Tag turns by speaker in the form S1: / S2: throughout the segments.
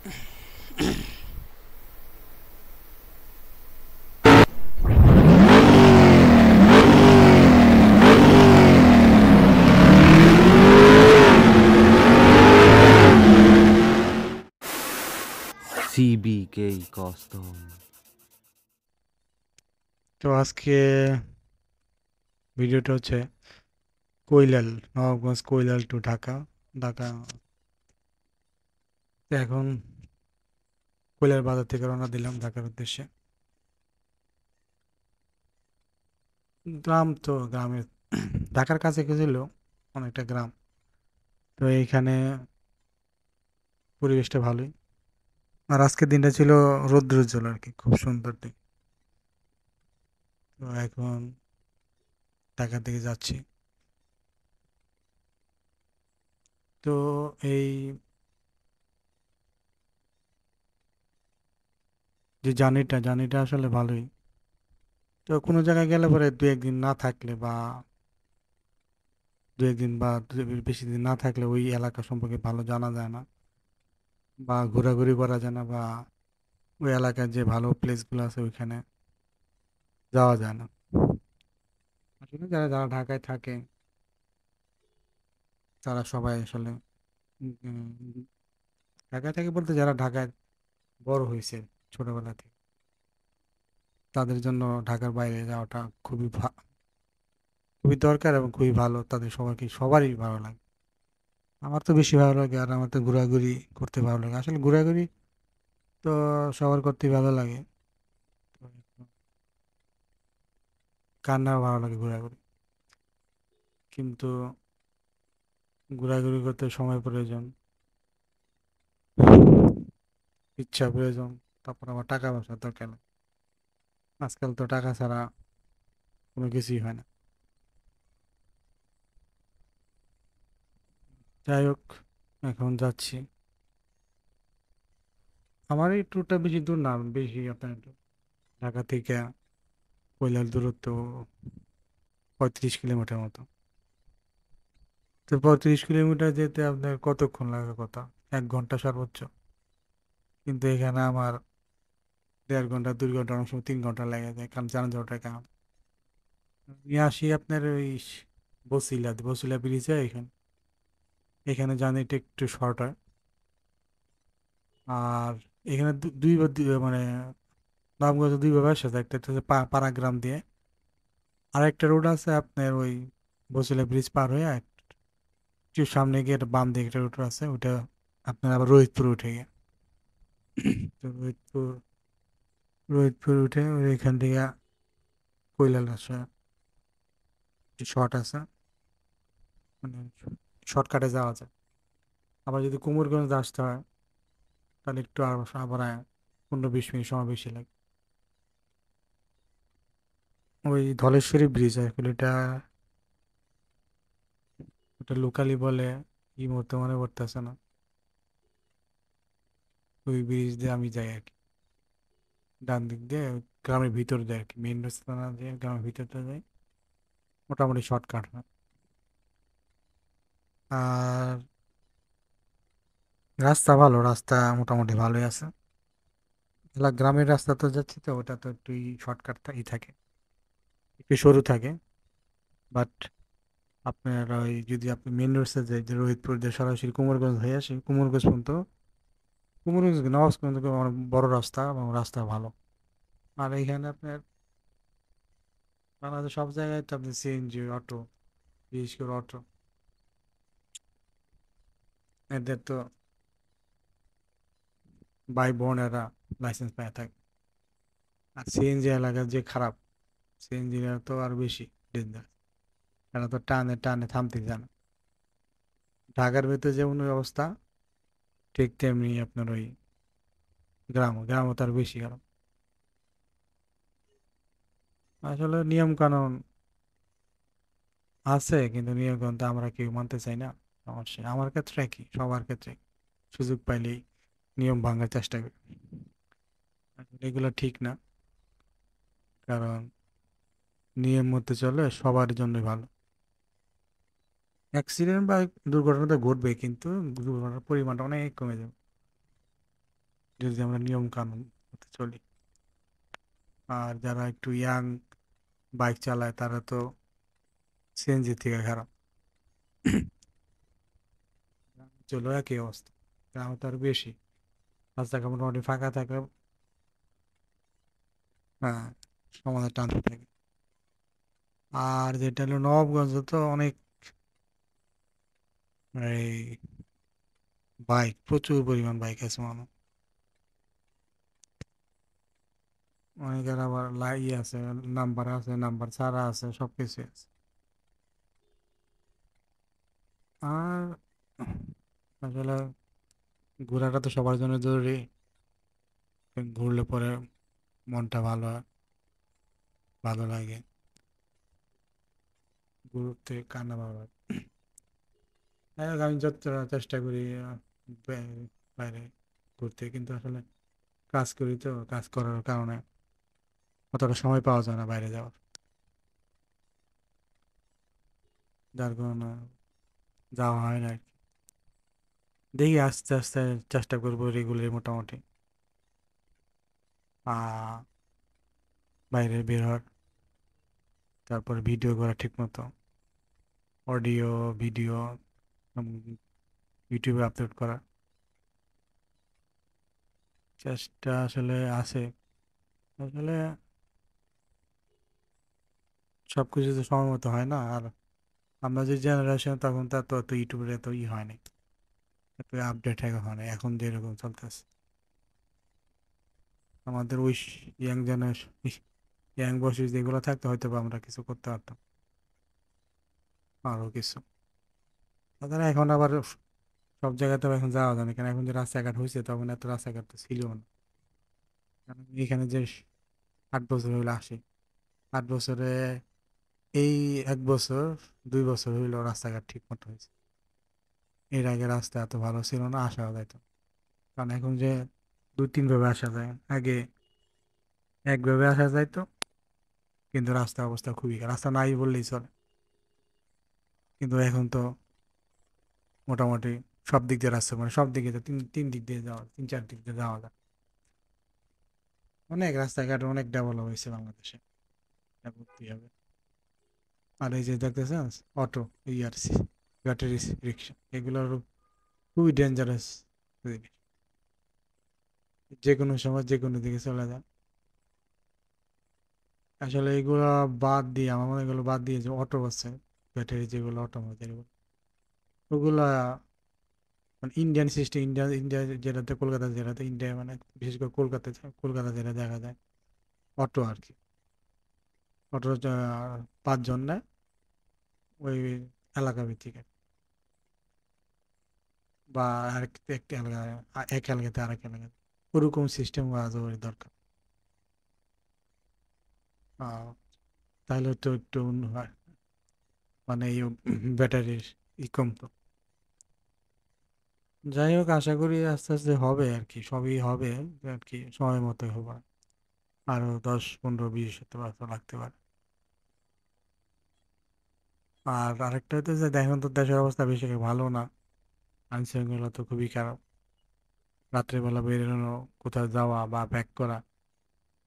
S1: CBK Custom.
S2: তো আজকে ভিডিওটা হচ্ছে কৈলাল, নবাবগঞ্জ কৈলাল টু ঢাকা। ঢাকা তো এখন কৈলাল বাজার থেকে রওনা দিলাম ঢাকার উদ্দেশ্যে। গ্রাম তো গ্রামের ঢাকার কাছে ছিল অনেকটা গ্রাম। তো এইখানে পরিবেশটা ভালোই। আর আজকের দিনটা ছিল রৌদ্রোজ্জ্বল আর কি, খুব সুন্দর দিন। তো এখন ঢাকার দিকে যাচ্ছি। তো এই যে জার্নিটা আসলে ভালোই। তো কোনো জায়গায় গেলে পরে দু একদিন না থাকলে বা দু একদিন বা বেশি দিন না থাকলে ওই এলাকা সম্পর্কে ভালো জানা যায় না, বা ঘোরাঘুরি করা যায় না, বা ওই এলাকার যে ভালো প্লেসগুলো আছে ওইখানে যাওয়া যায় না। আসলে যারা যারা ঢাকায় থাকে তারা সবাই আসলে ঢাকায় থাকে বলতে যারা ঢাকায় বড় হয়েছে ছোটবেলা থেকে, তাদের জন্য ঢাকার বাইরে যাওয়াটা খুবই দরকার এবং খুবই ভালো। তাদের সবারই ভালো লাগে। আমার তো বেশি ভালো লাগে, আর আমার তো ঘোরাঘুরি করতে ভালো লাগে। আসলে ঘোরাঘুরি তো সবার করতেই ভালো লাগে। তো কার না ভালো লাগে ঘোরাঘুরি, কিন্তু ঘোরাঘুরি করতে সময় প্রয়োজন, ইচ্ছা প্রয়োজন, তারপর আমার টাকা পয়সার দরকার নেই। আজকাল তো টাকা ছাড়া কোনো কিছুই হয় না। যাই হোক, এখন যাচ্ছি। আমার এই ট্যুরটা বেশি দূর না, বেশি আপনার ঢাকা থেকে কৈলার দূরত্ব 35 কিলোমিটার মতো। তো 35 কিলোমিটার যেতে আপনার কতক্ষণ লাগে কথা, 1 ঘন্টা সর্বোচ্চ। কিন্তু এখানে আমার 1.5 ঘন্টা 2 ঘন্টা, অনেক সময় 3 ঘন্টা লেগে যায়, কারণ জানা যাওয়াটা কারণ নিয়ে আসি আপনার ওই বসিলা ব্রিজে। এখানে এখানে জার্নিটা একটু শর্ট হয়। আর এখানে মানে নামগঞ্জ দুইভাবে আসা যায়, একটা হচ্ছে পাড়াগ্রাম দিয়ে, আর একটা রোড আছে আপনার ওই বসিলা ব্রিজ পার হয়ে একটু সামনে গিয়ে একটা বাম দিকে একটা রোড আছে, ওটা আপনার আবার রোহিতপুর উঠে গিয়ে। তো রোহিতপুর উঠে এখান থেকে কৈলাল আসা শর্ট আছে, মানে শর্টকাটে যাওয়া যায়। আবার যদি কুমোরগঞ্জ আসতে হয় তাহলে একটু আবার 15-20 মিনিট সময় বেশি লাগে। ওই ধলেশ্বরী ব্রিজ আসলে এটা, ওটা লোকালি বলে, এই মুহূর্তে মনে পড়তেছে না। ওই ব্রিজ দিয়ে আমি যাই আর কি, ডান দিক দিয়ে গ্রামের ভিতর দিয়ে আর কি, মেইন রাস্তা না দিয়ে গ্রামের ভিতরটা যাই, মোটামুটি শর্টকাট হয়। আর রাস্তা ভালো, রাস্তা মোটামুটি ভালোই আছে। গ্রামের রাস্তা তো যাচ্ছি, তো ওটা তো একটু শর্টকাট থাকে, একটু সরু থাকে। বাট আপনার ওই যদি আপনি মেন রোডসে যাই, যে রোহিতপুর দিয়ে সরাসরি কুমারগঞ্জ হয়ে আসে, কুমারগঞ্জ নওয়াজ পর্যন্ত অনেক বড় রাস্তা এবং রাস্তা ভালো। আর এইখানে আপনার বাংলাদেশ সব জায়গায় তো আপনি সিএনজি অটো, বিশেষ করে অটো, এদের তো ভাই বোনেরা লাইসেন্স পায় থাকে। আর সিএনজি এলাকা যে খারাপ, সিএনজি তো আর বেশি ডেঞ্জার। এরা তো টানে টানে থামতে জানে। ঢাকার ভেতরে যেমন অবস্থা, ঠিক তেমনি আপনার ওই গ্রামও তার বেশি খারাপ। আসলে নিয়ম কানুন আছে, কিন্তু নিয়ম কানুন তো আমরা কেউ মানতে চাই না। সমস্যা আমার ক্ষেত্রে কি, সবার ক্ষেত্রে সুযোগ পাইলেই নিয়ম ভাঙার চেষ্টা করি। আসলে এগুলো ঠিক না, কারণ নিয়ম মতে চলে সবার জন্য ভালো। অ্যাক্সিডেন্ট বা দুর্ঘটনা তো ঘটবে, কিন্তু দুর্ঘটনার পরিমাণটা অনেক কমে যাবে। যদি আমরা নিয়ম কানুন মতো চলি। আর যারা একটু ইয়াং বাইক চালায় তারা তো সিএনজি থেকে খারাপ। চলো একই অবস্থা, গ্রামে তো আরো বেশি, রাস্তাঘাট মোটামুটি ফাঁকা থাকলে হ্যাঁ সমাজে টানতে থাকে। আর যেটা হলো নবাবগঞ্জ তো অনেক এই বাইক, প্রচুর পরিমাণ বাইক আছে মানুষ, অনেকের আবার লাই আছে, নাম্বার আছে, নাম্বার ছাড়া আছে, সবকিছু আছে। আর আসলে ঘোরাটা তো সবার জন্য জরুরি, ঘুরলে পরে মনটা ভালো হয়, ভালো লাগে, ঘুরতে কান্না ভালো লাগে। যাই হোক, আমি যতটা চেষ্টা করি বাইরে ঘুরতে, কিন্তু আসলে কাজ করি তো, কাজ করার কারণে অতটা সময় পাওয়া যায় না বাইরে যাওয়ার, যার কারণে যাওয়া হয় না আর কি। দেখি আস্তে আস্তে চেষ্টা করবো রেগুলার মোটামুটি বাইরে বের হওয়ার, তারপর ভিডিও করা ঠিক মতো, অডিও ভিডিও ইউটিউবে আপলোড করা চেষ্টা আসলে আছে। আসলে সব কিছু তো সময় মতো হয় না। আর আমরা যে জেনারেশন, তখন তার তো অত ইউটিউবের এত হয় না, এত আপডেট হয় না এখন যেরকম চলতেছে। আমাদের ওই ইয়াং জেনারেশন, ইয়াং বয়সী যেগুলো থাকতো হয়তো বা আমরা কিছু করতে পারতাম, আরও কিছু। তাছাড়া এখন আবার সব জায়গাতে এখন যাওয়া যায় না, কারণ এখন যে রাস্তাঘাট হয়েছে তখন এত রাস্তাঘাট তো ছিল না। কারণ এখানে যে 8 বছর হইলো আসি, 8 বছরে এই 1 বছর 2 বছর হইলো রাস্তাঘাট ঠিক মতো হয়েছে। এর আগে রাস্তা এত ভালো ছিল না, আসা যাইতো। কারণ এখন যে 2-3 ভাবে আসা যায়, আগে একভাবে আসা যাইতো, কিন্তু রাস্তার অবস্থা খুবই খারাপ, রাস্তা নাই বললেই চলে। কিন্তু এখন তো মোটামুটি সব দিক দিয়ে রাস্তা, মানে সব দিকে তো তিন তিন দিক দিয়ে যাওয়া, 3-4 দিক দিয়ে যাওয়া যায়। অনেক রাস্তাঘাট অনেক ডেভেলপ হয়েছে বাংলাদেশে, এটা করতেই হবে। আর এই যে দেখতেছেন অটো, ইয়ারসি, ব্যাটারি রিক্সা, এগুলোর খুবই ডেঞ্জারাস জিনিস, যে কোনো সময় যে কোনো দিকে চলে যায়। আসলে এগুলো বাদ দিয়ে, আমার মনে হয় এগুলো বাদ দিয়ে যে অটো আছে, ব্যাটারি যেগুলো অটোমোবাইল, ওগুলা মানে ইন্ডিয়ান সিস্টেম, ইন্ডিয়া ইন্ডিয়া যেটাতে, কলকাতা যেটাতে, ইন্ডিয়া মানে বিশেষ করে কলকাতা যেটা দেখা যায় অটো আর কি। অটো 5 জন নেয় ওই এলাকা ভিত্তিক বা আরেক একটা এলাকায়, এক এলাকাতে আরেক এলাকাতে, ওরকম সিস্টেম হওয়া জরুরি দরকার। আহ, তাহলে তো একটু হয়, মানে এই ব্যাটারির কমতো। যাই হোক, আশা করি আস্তে আস্তে হবে আর কি, সবই হবে আর কি, সময় মতো হবে। আরো 10-15-20 বছর লাগতে পারে। আর আরেকটা হচ্ছে যে দেখুন তো, দেশের অবস্থা বেশি একটা ভালো না, আইন শৃঙ্খলা তো খুবই খারাপ। রাত্রেবেলা বেরোনো, কোথাও যাওয়া বা ব্যাক করা,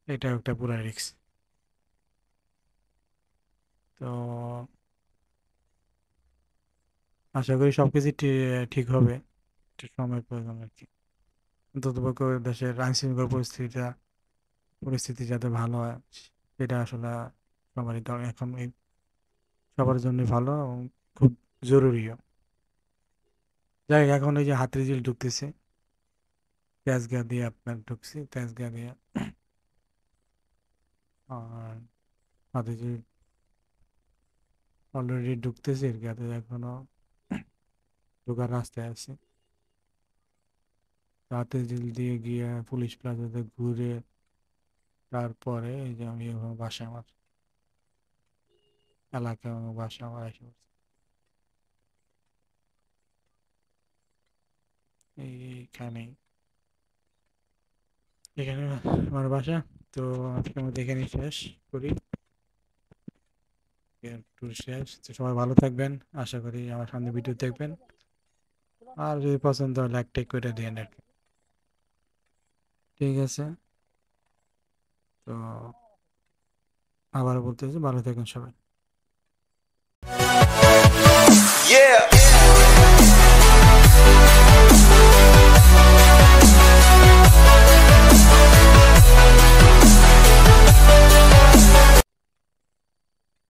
S2: এটা একটা পুরা রিস্ক। তো আশা করি সবকিছু ঠিক হবে, একটু সময় প্রয়োজন আর কি। অন্তত পক্ষে দেশের আইন শৃঙ্খলা পরিস্থিতি যাতে ভালো হয়, সেটা আসলে সবারই এখন সবার জন্য ভালো এবং খুব জরুরিও। যাই হোক, এখন এই যে হাতিরঝিল ঢুকতেছে, তেজগাঁ দিয়ে আপনার ঢুকছি, তেজগাঁ দিয়ে আর হাতিরঝিল অলরেডি ঢুকতেছি, এর গাতে এখনো ঢোকার রাস্তায় আছে। হাতিরঝিল দিয়ে গিয়ে পুলিশ প্লাজাতে ঘুরে তারপরে এই যে আমি এখন বাসা, আমার এলাকা, আমার বাসা, আমার এসে পড়ছে এইখানেই, এখানে আমার বাসা। তো আজকের মধ্যে এখানেই শেষ করি, ট্যুর শেষ। তো সবাই ভালো থাকবেন, আশা করি আমার সামনে ভিডিও দেখবেন, আর যদি পছন্দ হয় লাইক টেক করে দিন আর কি। ঠিক আছে, তো আবার বলতেছি, ভালো থাকেন সবাই।
S3: Yeah.